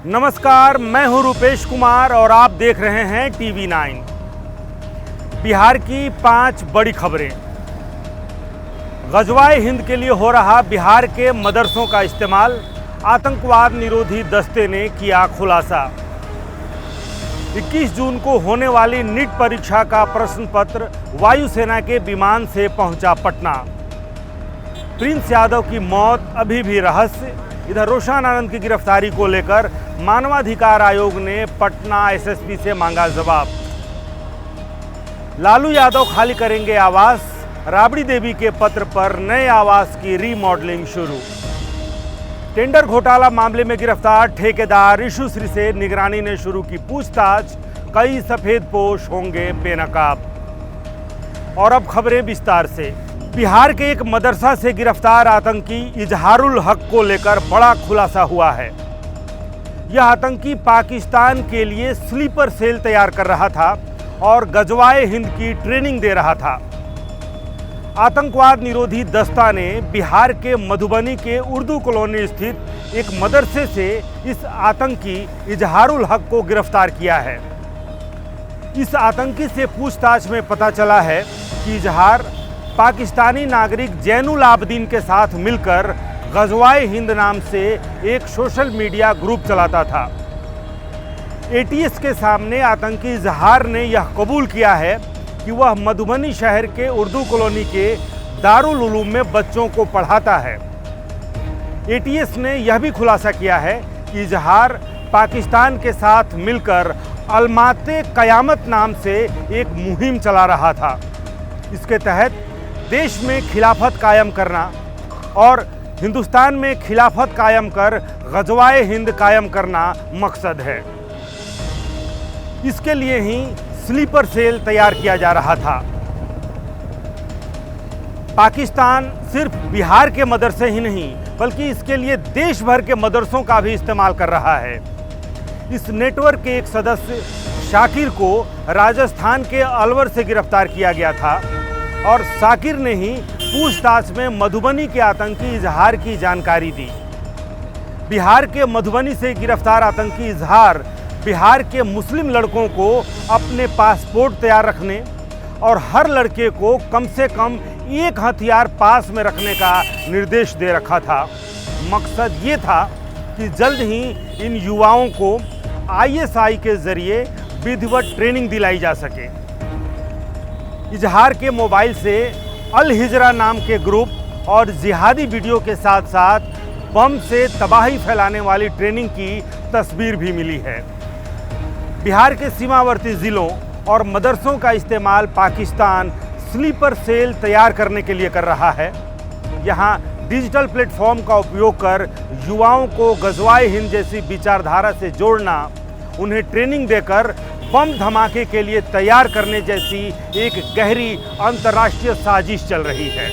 नमस्कार, मैं हूं रूपेश कुमार और आप देख रहे हैं TV9। बिहार की 5 बड़ी खबरें। ग़ज़वाए हिंद के लिए हो रहा बिहार के मदरसों का इस्तेमाल, आतंकवाद निरोधी दस्ते ने किया खुलासा। 21 जून को होने वाली नीट परीक्षा का प्रश्न पत्र वायुसेना के विमान से पहुंचा पटना। प्रिंस यादव की मौत अभी भी रहस्य। इधर रोशन आनंद की गिरफ्तारी को लेकर मानवाधिकार आयोग ने पटना SSP से मांगा जवाब। लालू यादव खाली करेंगे आवास, राबड़ी देवी के पत्र पर नए आवास की रीमॉडलिंग शुरू। टेंडर घोटाला मामले में गिरफ्तार ठेकेदार ईशुश्री से निगरानी ने शुरू की पूछताछ, कई सफेदपोश होंगे बेनकाब। और अब खबरें विस्तार से। बिहार के एक मदरसा से गिरफ्तार आतंकी इजहारुल हक को लेकर बड़ा खुलासा हुआ है। यह आतंकी पाकिस्तान के लिए स्लीपर सेल तैयार कर रहा था और ग़ज़वाए हिंद की ट्रेनिंग दे रहा था। आतंकवाद निरोधी दस्ता ने बिहार के मधुबनी के उर्दू कॉलोनी स्थित एक मदरसे से इस आतंकी इजहारुल हक को गिरफ्तार किया है। इस आतंकी से पूछताछ में पता चला है कि इजहार पाकिस्तानी नागरिक जैनुल आबदीन के साथ मिलकर ग़ज़वाए हिंद नाम से एक सोशल मीडिया ग्रुप चलाता था। ATS के सामने आतंकी इजहार ने यह कबूल किया है कि वह मधुबनी शहर के उर्दू कॉलोनी के दारुल उलूम में बच्चों को पढ़ाता है। ATS ने यह भी खुलासा किया है कि इजहार पाकिस्तान के साथ मिलकर अलमाते क़यामत नाम से एक मुहिम चला रहा था। इसके तहत देश में खिलाफत कायम करना और हिंदुस्तान में खिलाफत कायम कर ग़ज़वाए हिंद कायम करना मकसद है। इसके लिए ही स्लीपर सेल तैयार किया जा रहा था। पाकिस्तान सिर्फ बिहार के मदरसे ही नहीं बल्कि इसके लिए देश भर के मदरसों का भी इस्तेमाल कर रहा है। इस नेटवर्क के एक सदस्य शाकिर को राजस्थान के अलवर से गिरफ्तार किया गया था और शाकिर ने ही पूछताछ में मधुबनी के आतंकी इजहार की जानकारी दी। बिहार के मधुबनी से गिरफ्तार आतंकी इजहार बिहार के मुस्लिम लड़कों को अपने पासपोर्ट तैयार रखने और हर लड़के को कम से कम एक हथियार पास में रखने का निर्देश दे रखा था। मकसद ये था कि जल्द ही इन युवाओं को ISI के जरिए विधिवत ट्रेनिंग दिलाई जा सके। इजहार के मोबाइल से अल हिजरा नाम के ग्रुप और जिहादी वीडियो के साथ साथ बम से तबाही फैलाने वाली ट्रेनिंग की तस्वीर भी मिली है। बिहार के सीमावर्ती ज़िलों और मदरसों का इस्तेमाल पाकिस्तान स्लीपर सेल तैयार करने के लिए कर रहा है। यहाँ डिजिटल प्लेटफॉर्म का उपयोग कर युवाओं को ग़ज़वाए हिंद जैसी विचारधारा से जोड़ना, उन्हें ट्रेनिंग देकर बम धमाके के लिए तैयार करने जैसी एक गहरी अंतर्राष्ट्रीय साजिश चल रही है।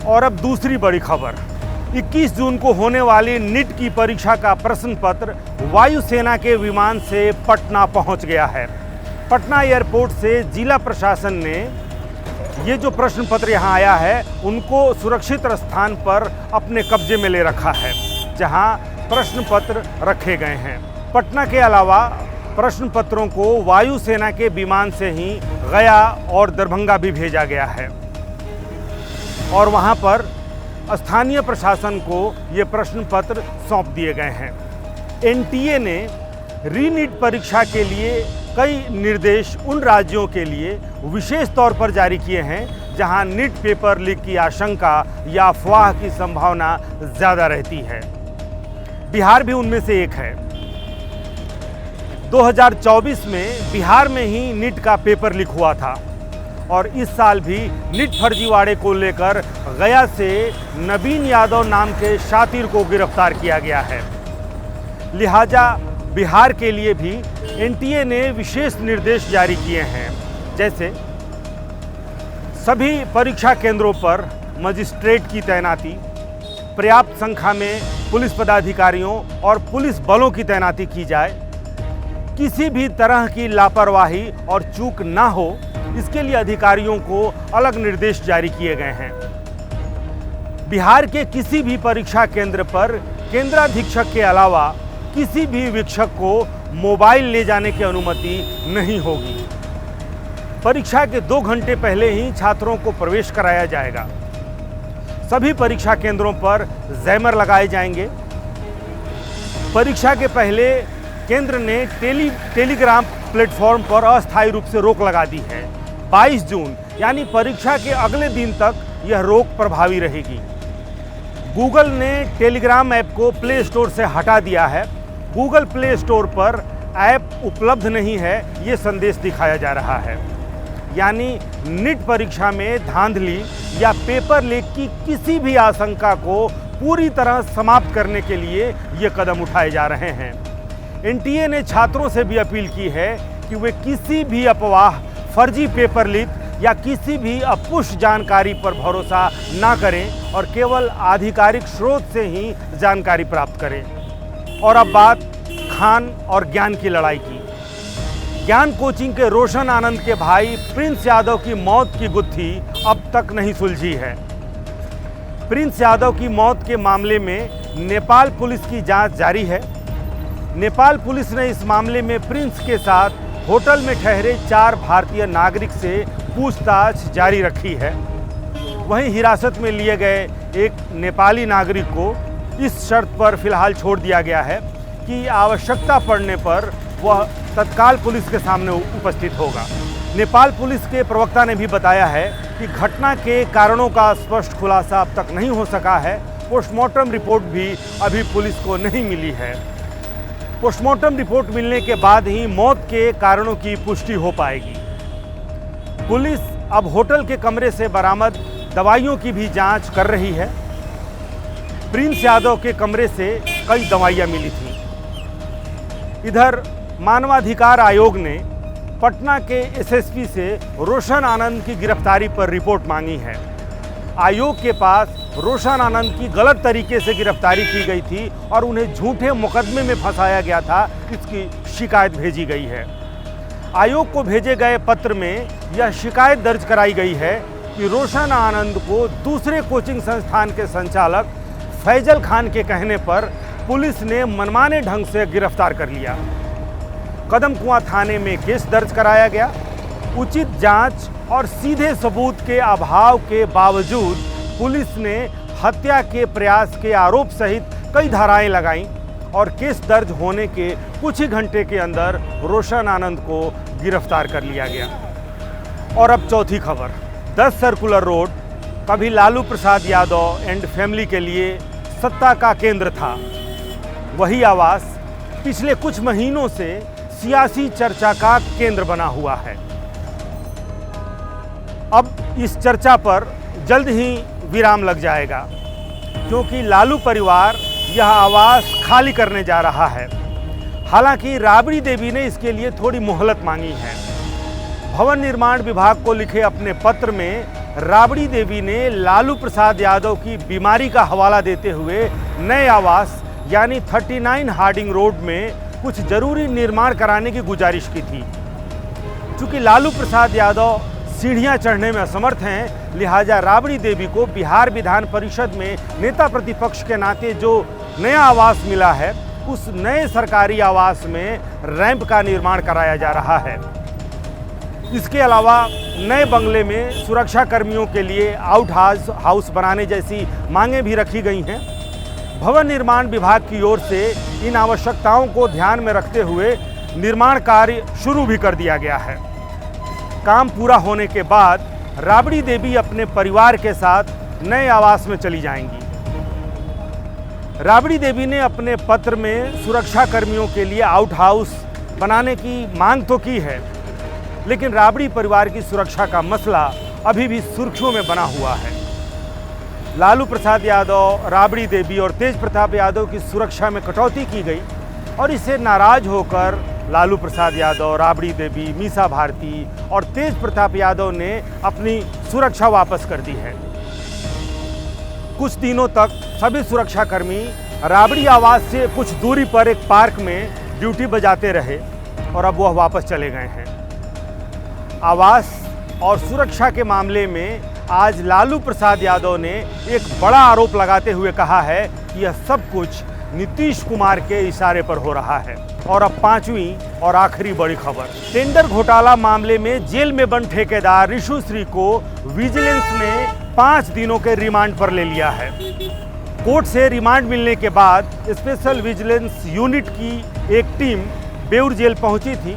और अब दूसरी बड़ी खबर। 21 जून को होने वाली नीट की परीक्षा का प्रश्न पत्र वायुसेना के विमान से पटना पहुंच गया है। पटना एयरपोर्ट से जिला प्रशासन ने ये जो प्रश्न पत्र यहाँ आया है उनको सुरक्षित स्थान पर अपने कब्जे में ले रखा है, जहाँ प्रश्न पत्र रखे गए हैं। पटना के अलावा प्रश्न पत्रों को वायुसेना के विमान से ही गया और दरभंगा भी भेजा गया है और वहां पर स्थानीय प्रशासन को ये प्रश्न पत्र सौंप दिए गए हैं। NTA ने रीनीट परीक्षा के लिए कई निर्देश उन राज्यों के लिए विशेष तौर पर जारी किए हैं जहां नीट पेपर लीक की आशंका या अफवाह की संभावना ज़्यादा रहती है। बिहार भी उनमें से एक है। 2024 में बिहार में ही नीट का पेपर लीक हुआ था और इस साल भी नीट फर्जीवाड़े को लेकर गया से नवीन यादव नाम के शातिर को गिरफ्तार किया गया है। लिहाजा बिहार के लिए भी NTA ने विशेष निर्देश जारी किए हैं, जैसे सभी परीक्षा केंद्रों पर मजिस्ट्रेट की तैनाती, पर्याप्त संख्या में पुलिस पदाधिकारियों और पुलिस बलों की तैनाती की जाए, किसी भी तरह की लापरवाही और चूक ना हो इसके लिए अधिकारियों को अलग निर्देश जारी किए गए हैं। बिहार के किसी भी परीक्षा केंद्र पर केंद्राधीक्षक के अलावा किसी भी वीक्षक को मोबाइल ले जाने की अनुमति नहीं होगी। परीक्षा के 2 घंटे पहले ही छात्रों को प्रवेश कराया जाएगा। सभी परीक्षा केंद्रों पर जैमर लगाए जाएंगे। परीक्षा के पहले केंद्र ने टेलीग्राम प्लेटफॉर्म पर अस्थायी रूप से रोक लगा दी है। 22 जून यानी परीक्षा के अगले दिन तक यह रोक प्रभावी रहेगी। गूगल ने टेलीग्राम ऐप को प्ले स्टोर से हटा दिया है। गूगल प्ले स्टोर पर ऐप उपलब्ध नहीं है, ये संदेश दिखाया जा रहा है। यानी नीट परीक्षा में धांधली या पेपर लीक की किसी भी आशंका को पूरी तरह समाप्त करने के लिए ये कदम उठाए जा रहे हैं। एनटीए ने छात्रों से भी अपील की है कि वे किसी भी अफवाह, फर्जी पेपर लीक या किसी भी अपुष्ट जानकारी पर भरोसा ना करें और केवल आधिकारिक स्रोत से ही जानकारी प्राप्त करें। और अब बात खान और ज्ञान की लड़ाई की। ज्ञान कोचिंग के रोशन आनंद के भाई प्रिंस यादव की मौत की गुत्थी अब तक नहीं सुलझी है। प्रिंस यादव की मौत के मामले में नेपाल पुलिस की जांच जारी है। नेपाल पुलिस ने इस मामले में प्रिंस के साथ होटल में ठहरे 4 भारतीय नागरिक से पूछताछ जारी रखी है। वहीं हिरासत में लिए गए एक नेपाली नागरिक को इस शर्त पर फिलहाल छोड़ दिया गया है कि आवश्यकता पड़ने पर वह तत्काल पुलिस के सामने उपस्थित होगा। नेपाल पुलिस के प्रवक्ता ने भी बताया है कि घटना के कारणों का स्पष्ट खुलासा अब तक नहीं हो सका है। पोस्टमार्टम रिपोर्ट भी अभी पुलिस को नहीं मिली है। पोस्टमार्टम रिपोर्ट मिलने के बाद ही मौत के कारणों की पुष्टि हो पाएगी। पुलिस अब होटल के कमरे से बरामद दवाइयों की भी जांच कर रही है। प्रिंस यादव के कमरे से कई दवाइयां मिली थीं। इधर मानवाधिकार आयोग ने पटना के एसएसपी से रोशन आनंद की गिरफ्तारी पर रिपोर्ट मांगी है। आयोग के पास रोशन आनंद की गलत तरीके से गिरफ्तारी की गई थी और उन्हें झूठे मुकदमे में फंसाया गया था, इसकी शिकायत भेजी गई है। आयोग को भेजे गए पत्र में यह शिकायत दर्ज कराई गई है कि रोशन आनंद को दूसरे कोचिंग संस्थान के संचालक फैजल खान के कहने पर पुलिस ने मनमाने ढंग से गिरफ्तार कर लिया। कदमकुआं थाने में केस दर्ज कराया गया। उचित जांच और सीधे सबूत के अभाव के बावजूद पुलिस ने हत्या के प्रयास के आरोप सहित कई धाराएं लगाईं और केस दर्ज होने के कुछ ही घंटे के अंदर रोशन आनंद को गिरफ्तार कर लिया गया। और अब चौथी खबर। 10 सर्कुलर रोड कभी लालू प्रसाद यादव एंड फैमिली के लिए सत्ता का केंद्र था। वही आवास पिछले कुछ महीनों से सियासी चर्चा का केंद्र बना हुआ है। अब इस चर्चा पर जल्द ही विराम लग जाएगा, क्योंकि लालू परिवार यह आवास खाली करने जा रहा है। हालांकि राबड़ी देवी ने इसके लिए थोड़ी मोहलत मांगी है। भवन निर्माण विभाग को लिखे अपने पत्र में राबड़ी देवी ने लालू प्रसाद यादव की बीमारी का हवाला देते हुए नए आवास यानी 39 हार्डिंग रोड में कुछ जरूरी निर्माण कराने की गुजारिश की थी। चूंकि लालू प्रसाद यादव सीढ़ियां चढ़ने में असमर्थ हैं, लिहाजा राबड़ी देवी को बिहार विधान परिषद में नेता प्रतिपक्ष के नाते जो नया आवास मिला है, उस नए सरकारी आवास में रैंप का निर्माण कराया जा रहा है। इसके अलावा नए बंगले में सुरक्षा कर्मियों के लिए आउट हाउस बनाने जैसी मांगें भी रखी गई हैं। भवन निर्माण विभाग की ओर से इन आवश्यकताओं को ध्यान में रखते हुए निर्माण कार्य शुरू भी कर दिया गया है। काम पूरा होने के बाद राबड़ी देवी अपने परिवार के साथ नए आवास में चली जाएंगी। राबड़ी देवी ने अपने पत्र में सुरक्षा कर्मियों के लिए आउट हाउस बनाने की मांग तो की है, लेकिन राबड़ी परिवार की सुरक्षा का मसला अभी भी सुर्खियों में बना हुआ है। लालू प्रसाद यादव, राबड़ी देवी और तेज प्रताप यादव की सुरक्षा में कटौती की गई और इससे नाराज होकर लालू प्रसाद यादव, राबड़ी देवी, मीसा भारती और तेज प्रताप यादव ने अपनी सुरक्षा वापस कर दी है। कुछ दिनों तक सभी सुरक्षाकर्मी राबड़ी आवास से कुछ दूरी पर एक पार्क में ड्यूटी बजाते रहे और अब वह वापस चले गए हैं। आवास और सुरक्षा के मामले में आज लालू प्रसाद यादव ने एक बड़ा आरोप लगाते हुए कहा है कि यह सब कुछ नीतीश कुमार के इशारे पर हो रहा है। और अब पांचवी और आखिरी बड़ी खबर, टेंडर घोटाला मामले में जेल में बंद ठेकेदार रिशु श्री को विजिलेंस ने 5 दिनों के रिमांड पर ले लिया है। कोर्ट से रिमांड मिलने के बाद स्पेशल विजिलेंस यूनिट की एक टीम बेउर जेल पहुंची थी।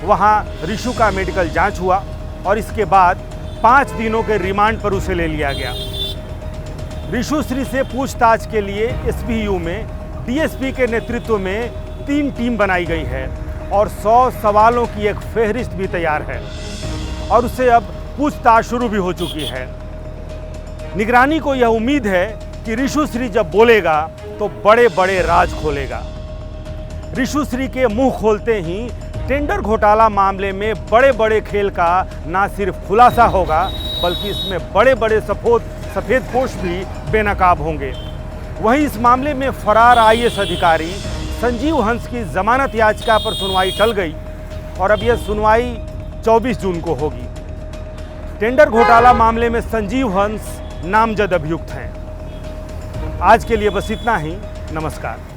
वहां रिशु का मेडिकल जांच हुआ और इसके बाद 5 दिनों के रिमांड पर उसे ले लिया गया। रिशु श्री से पूछताछ के लिए एसपीयू में डीएसपी के नेतृत्व में 3 टीम बनाई गई है और 100 सवालों की एक फहरिस्त भी तैयार है और उससे अब पूछताछ शुरू भी हो चुकी है। निगरानी को यह उम्मीद है कि रिशु श्री जब बोलेगा तो बड़े बड़े राज खोलेगा। रिशु श्री के मुंह खोलते ही टेंडर घोटाला मामले में बड़े बड़े खेल का न सिर्फ खुलासा होगा बल्कि इसमें बड़े बड़े सफेदपोश भी बेनकाब होंगे। वहीं इस मामले में फरार आईएएस अधिकारी संजीव हंस की जमानत याचिका पर सुनवाई टल गई और अब यह सुनवाई 24 जून को होगी। टेंडर घोटाला मामले में संजीव हंस नामजद अभियुक्त हैं। आज के लिए बस इतना ही। नमस्कार।